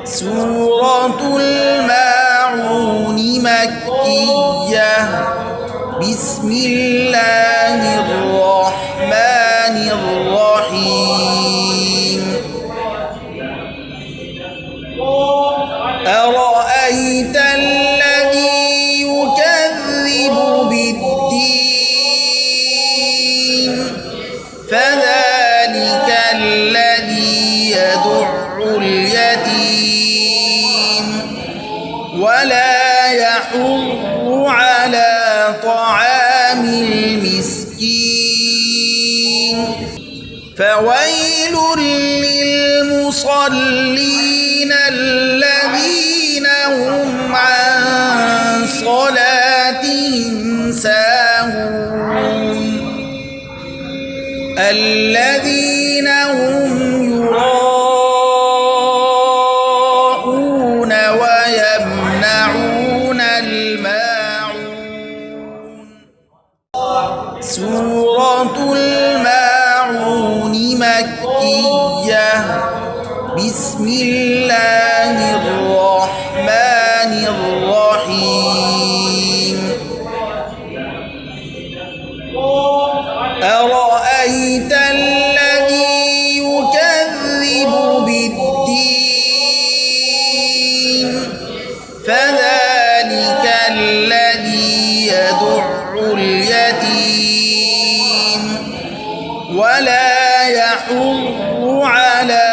سورة الماعون مكية. بسم الله الرحمن الرحيم. أرأيت الذي يكذب بالدين فذلك الذي يدع اليتيم ولا يحض على طعام المسكين. فويل للمصلين الذين هم عن صلاتهم ساهون الذين هم يراءون ويمنعون الماعون. سورة الماعون مكية. بسم الله الرحمن الرحيم. أرأيت الذي يكذب بالدين فذلك الذي يدع اليتيم ولا يحض على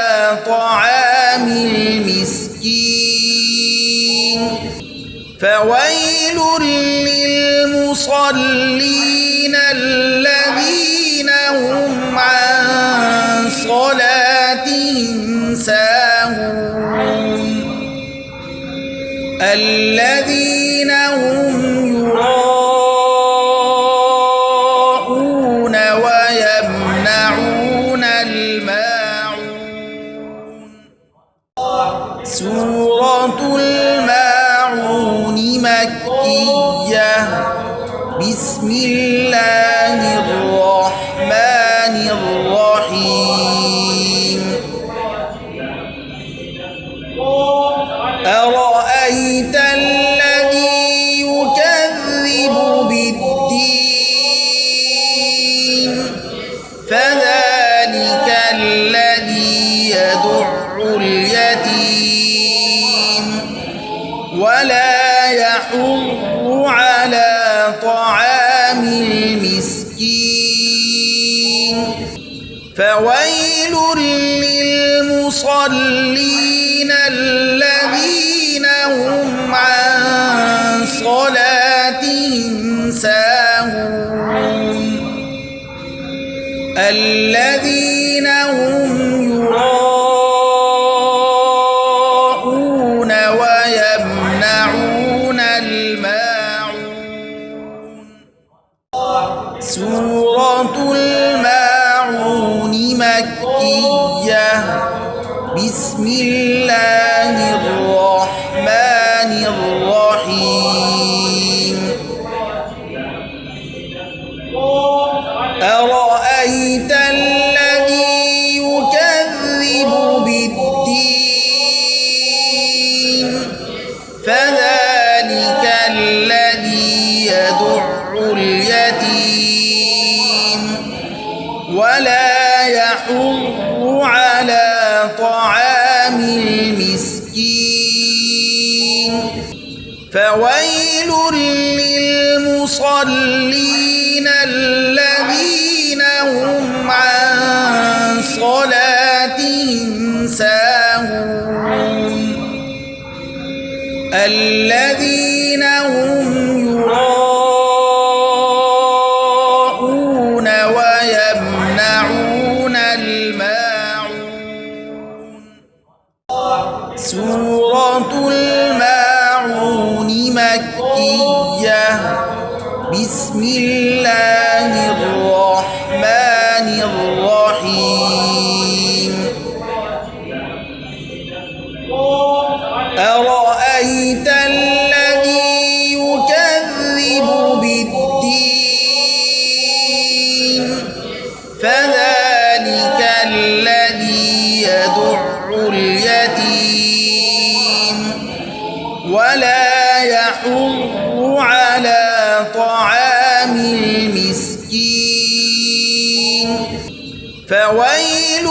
طعام المسكين. فويل للمصلين الذين هم عن صلاتهم ساهون الذين هم يراءون ويمنعون الماعون. سورة الماعون مكية. بسم الله الرحمن الرحيم. أرأيت الذي يكذب بالدين فذلك الذي يدع اليتيم ولا يحض على طعام المسكين. فويل للمصلين الذين هم عن صلاتهم ساهون الذين هم يراءون ويمنعون الماعون. سورة الماعون مكية. بسم الله الرحمن الرحيم. أرأيت الذي يكذب بالدين فذلك الذي يدع اليتيم ولا يحض على طعام المسكين. فويل للمصلين الذين هم عن صلاتهم ساهون الذين هم يراءون ويمنعون الماعون. سورة الماعون مكية. بسم الله الرحمن الرحيم. أرأيت الذي يكذب بالدين فذلك الذي يدع اليتيم ولا يحض على طعام المسكين فويل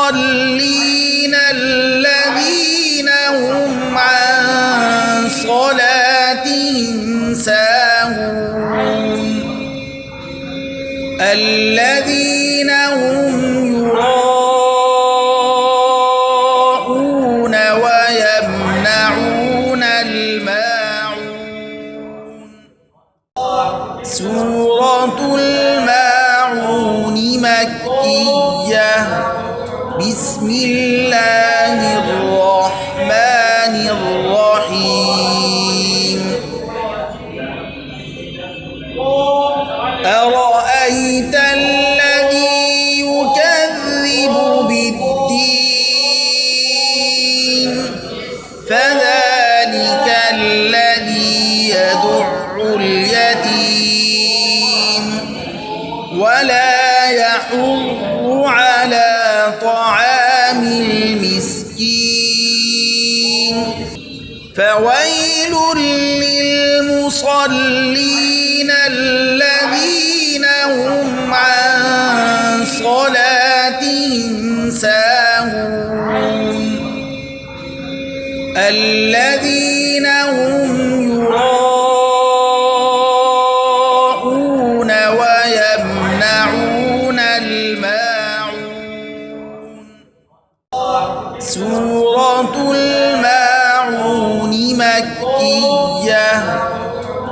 للمصلين الذين هم عن صلاتهم ساهون الذين هم يراءون ويمنعون الماعون سورة الماعون مكية بسم الله الرحمن الرحيم أرأيت الذي يكذب بالدين فذلك الذي يدع اليتيم ولا يحض على طعام المسكين فويل للمصلين الذين هم عن صلاتهم ساهون الذين هم يراءون ويمنعون الماعون سورة الماعون مكية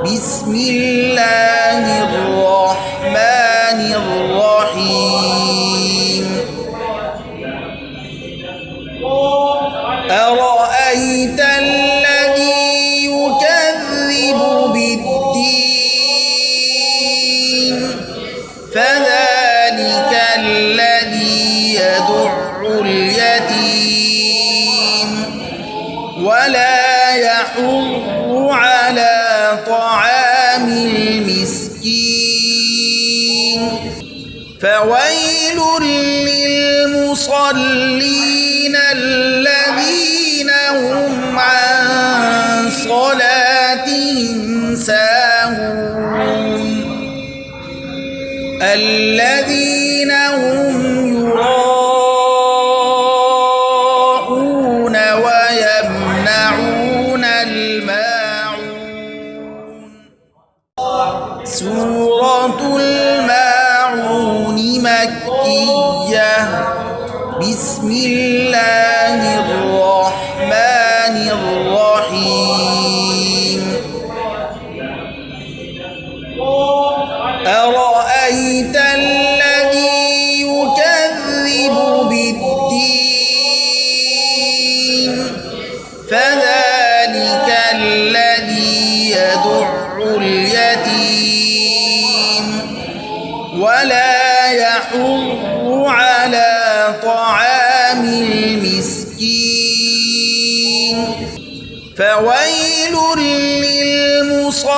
بسم الله الرحمن الرحيم أرأيت الذي يكذب بالدين فذلك الذي يدع اليتيم ولا يحض على طعام المسكين فويل للمصلين الذين هم عن صلاتهم ساهون الذين هم يراءون ويمنعون الماعون سورة الماعون مكية بسم الله الرحمن الرحيم أرأيت الذي يكذب بالدين فذلك الذي يدع اليتيم ولا يحض على طعام المسكين فويل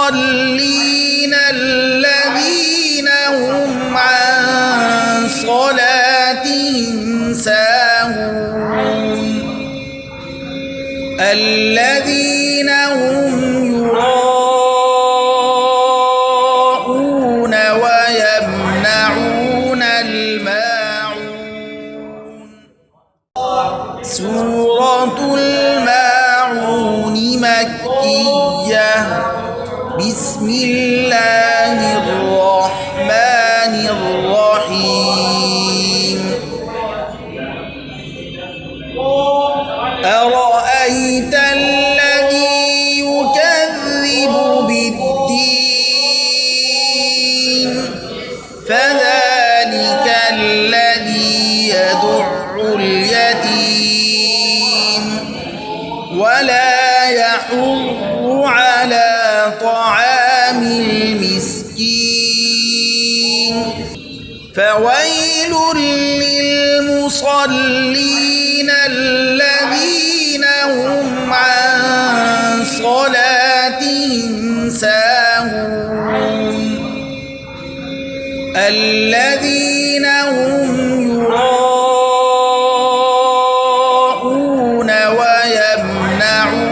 للمصلين الذين هم عن صلاتهم ساهون الذين هم يراءون ويمنعون الماعون سورة الماعون مكية بسم الله الرحمن الرحيم أرأيت الذي يكذب بالدين فذلك الذي يدع اليتيم ولا يحض على طعام المسكين فويل للمصلين الذين هم عن صلاتهم ساهون الذين هم يراءون ويمنعون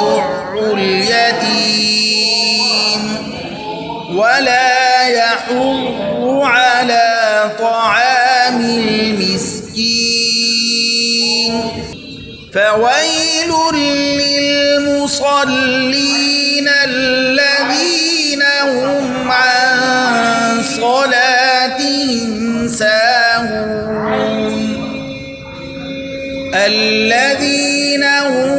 يدع اليتيم ولا يحض على طعام المسكين فويل للمصلين الذين هم عن صلاتهم ساهون الذين هم